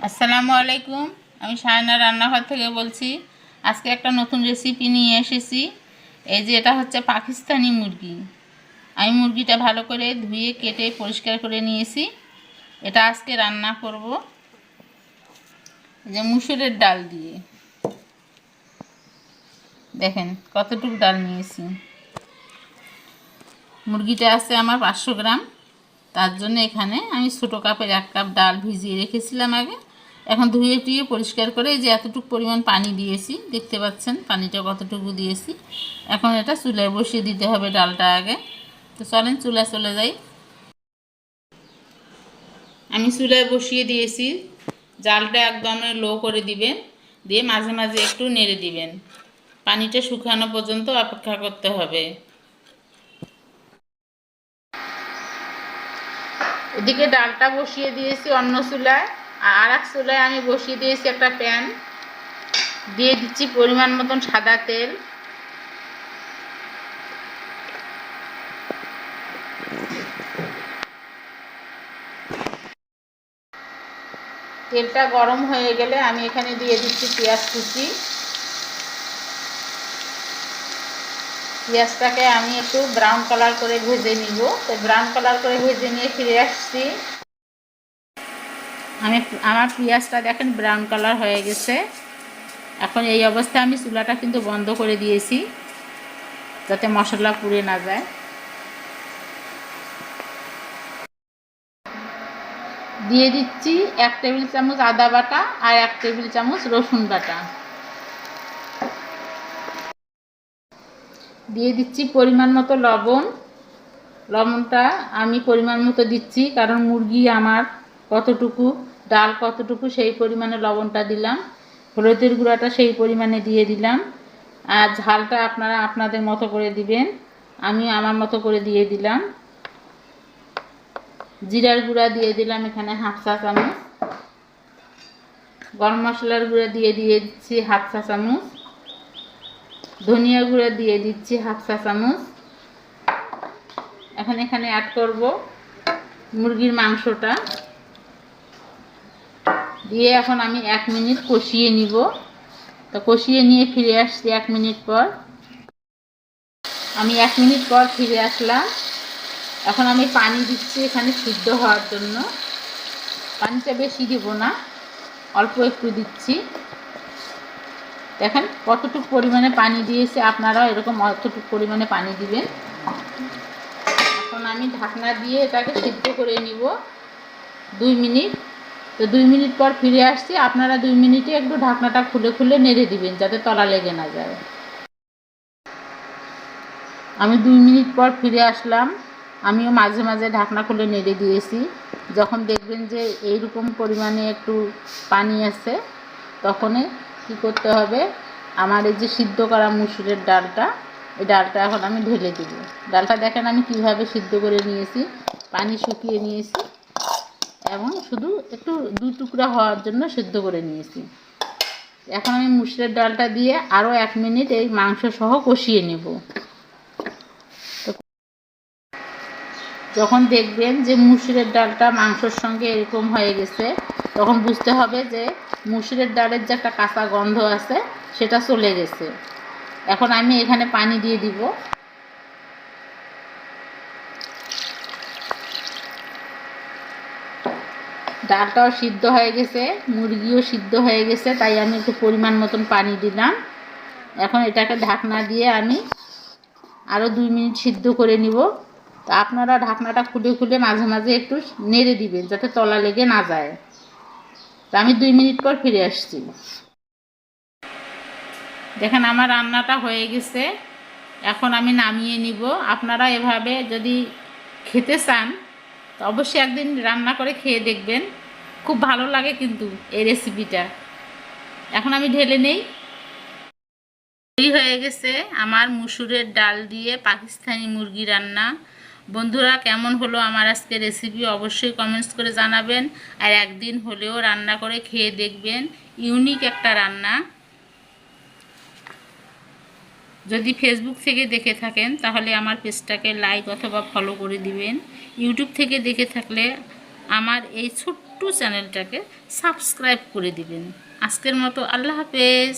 আসসালামু আলাইকুম। আমি শাহেনার রান্নাঘর থেকে বলছি। আজকে একটা নতুন রেসিপি নিয়ে এসেছি। এই যে এটা হচ্ছে পাকিস্তানি মুরগি। আমি মুরগিটা ভালো করে ধুয়ে কেটে পরিষ্কার করে নিয়েছি। এটা আজকে রান্না করব এই যে মুসুরের ডাল দিয়ে। দেখেন কতটুকু ডাল নিয়েছি। মুরগিটা আছে আমার 500 গ্রাম। তার জন্য এখানে আমি ছোটো কাপের 1 কাপ ডাল ভিজিয়ে রেখেছিলাম আগে। এখন ধুয়ে টুয়ে পরিষ্কার করে এই যে এতটুকু পরিমাণ পানি দিয়েছি, দেখতে পাচ্ছেন পানিটা কতটুকু দিয়েছি। এখন এটা চুলায় বসিয়ে দিতে হবে ডালটা আগে। তো চলেন চুলায় চলে যাই। আমি চুলায় বসিয়ে দিয়েছি। জালটা একদম লো করে দিবেন, দিয়ে মাঝে মাঝে একটু নেড়ে দিবেন। পানিটা শুকানো পর্যন্ত অপেক্ষা করতে হবে। এদিকে ডালটা বসিয়ে দিয়েছি অন্য চুলায়, আর এক চুলায় আমি বসিয়ে দিয়েছি একটা প্যান। দিয়ে দিচ্ছি পরিমাণ মতন সাদা তেল। তেলটা গরম হয়ে গেলে আমি এখানে দিয়ে দিচ্ছি পেঁয়াজ কুচি। পেঁয়াজটাকে আমি একটু ব্রাউন কালার করে ভেজে নিব। তো ব্রাউন কালার করে ভেজে নিয়ে ফিরে আসছি। আমার পেঁয়াজটা দেখেন ব্রাউন কালার হয়ে গেছে। এখন এই অবস্থায় আমি চুলাটা কিন্তু বন্ধ করে দিয়েছি, যাতে মশলা পুড়ে না যায়। দিয়ে দিচ্ছি 1 টেবিল চামচ আদা বাটা আর 1 টেবিল চামচ রসুন বাটা। দিয়ে দিচ্ছি পরিমাণ মতো লবণ। লবণটা আমি পরিমাণ মতো দিচ্ছি, কারণ মুরগি আমার কতটুকু, ডাল কতটুকু সেই পরিমাণে লবণটা দিলাম। হলুদের গুঁড়াটা সেই পরিমাণে দিয়ে দিলাম। আর ঝালটা আপনারা আপনাদের মতো করে দিবেন, আমি আমার মতো করে দিয়ে দিলাম। জিরার গুঁড়া দিয়ে দিলাম এখানে 1/2 চা চামচ। গরম মশলার গুঁড়া দিয়ে দিচ্ছি 1/2 চা চামচ। ধনিয়া গুঁড়া দিয়ে দিচ্ছি 1/2 চা চামচ। এখন এখানে অ্যাড করব মুরগির মাংসটা দিয়ে। এখন আমি 1 মিনিট কষিয়ে নিব। তো কষিয়ে নিয়ে ফিরে আসছি 1 মিনিট পর। আমি 1 মিনিট পর ফিরে আসলাম। এখন আমি পানি দিচ্ছি এখানে সিদ্ধ হওয়ার জন্য। পানিটা বেশি দিব না, অল্প একটু দিচ্ছি। দেখেন কতটুকু পরিমাণে পানি দিয়েছি, আপনারাও এরকম অতটুকু পরিমাণে পানি দিবেন। এখন আমি ঢাকনা দিয়ে এটাকে সিদ্ধ করে নিব 2 মিনিট। তো 2 মিনিট পর ফিরে আসছি। আপনারা 2 মিনিটে একটু ঢাকনাটা খুলে খুলে নেড়ে দিবেন, যাতে তলা লেগে না যায়। আমি 2 মিনিট পর ফিরে আসলাম। আমিও মাঝে মাঝে ঢাকনা খুলে নেড়ে দিয়েছি। যখন দেখবেন যে এইরকম পরিমাণে একটু পানি আছে, তখনই কী করতে হবে, আমার এই যে সিদ্ধ করা মুসুরের ডালটা, এই ডালটা এখন আমি ঢেলে দেব। ডালটা দেখেন আমি কিভাবে সিদ্ধ করে নিয়েছি, পানি শুকিয়ে নিয়েছি এবং শুধু একটু 2 টুকরা হওয়ার জন্য সিদ্ধ করে নিয়েছি। এখন আমি মুসুরের ডালটা দিয়ে আরও 1 মিনিট এই মাংস সহ কষিয়ে নেব। যখন দেখবেন যে মুসুরের ডালটা মাংসের সঙ্গে এরকম হয়ে গেছে, তখন বুঝতে হবে যে মুসুরের ডালের যে একটা কাঁচা গন্ধ আছে সেটা চলে গেছে। এখন আমি এখানে পানি দিয়ে দিব। ডালটাও সিদ্ধ হয়ে গেছে, মুরগিও সিদ্ধ হয়ে গেছে, তাই আমি একটু পরিমাণ মতন পানি দিলাম। এখন এটাকে ঢাকনা দিয়ে আমি আরও 2 মিনিট সিদ্ধ করে নিব। তো আপনারা ঢাকনাটা খুলে খুলে মাঝে মাঝে একটু নেড়ে দিবেন, যাতে তলা লেগে না যায়। তো আমি 2 মিনিট পর ফিরে আসছি। দেখেন আমার রান্নাটা হয়ে গেছে। এখন আমি নামিয়ে নিব। আপনারা এভাবে যদি খেতে চান তো অবশ্যই একদিন রান্না করে খেয়ে দেখবেন, খুব ভালো লাগে কিন্তু এই রেসিপিটা। এখন আমি ঢেলে নেই। তৈরি হয়ে গেছে আমার মুসুরের ডাল দিয়ে পাকিস্তানি মুরগি রান্না। বন্ধুরা, কেমন হলো আমার আজকে রেসিপি অবশ্যই কমেন্টস করে জানাবেন। আর একদিন হলেও রান্না করে খেয়ে দেখবেন, ইউনিক একটা রান্না। যদি ফেসবুক থেকে দেখে থাকেন তাহলে আমার পেজটাকে লাইক অথবা ফলো করে দিবেন। ইউটিউব থেকে দেখে থাকলে আমার এই ছোট্ট ছোট্ট চ্যানেলটাকে সাবস্ক্রাইব করে দিবেন। আজকের মতো আল্লাহ হাফেজ।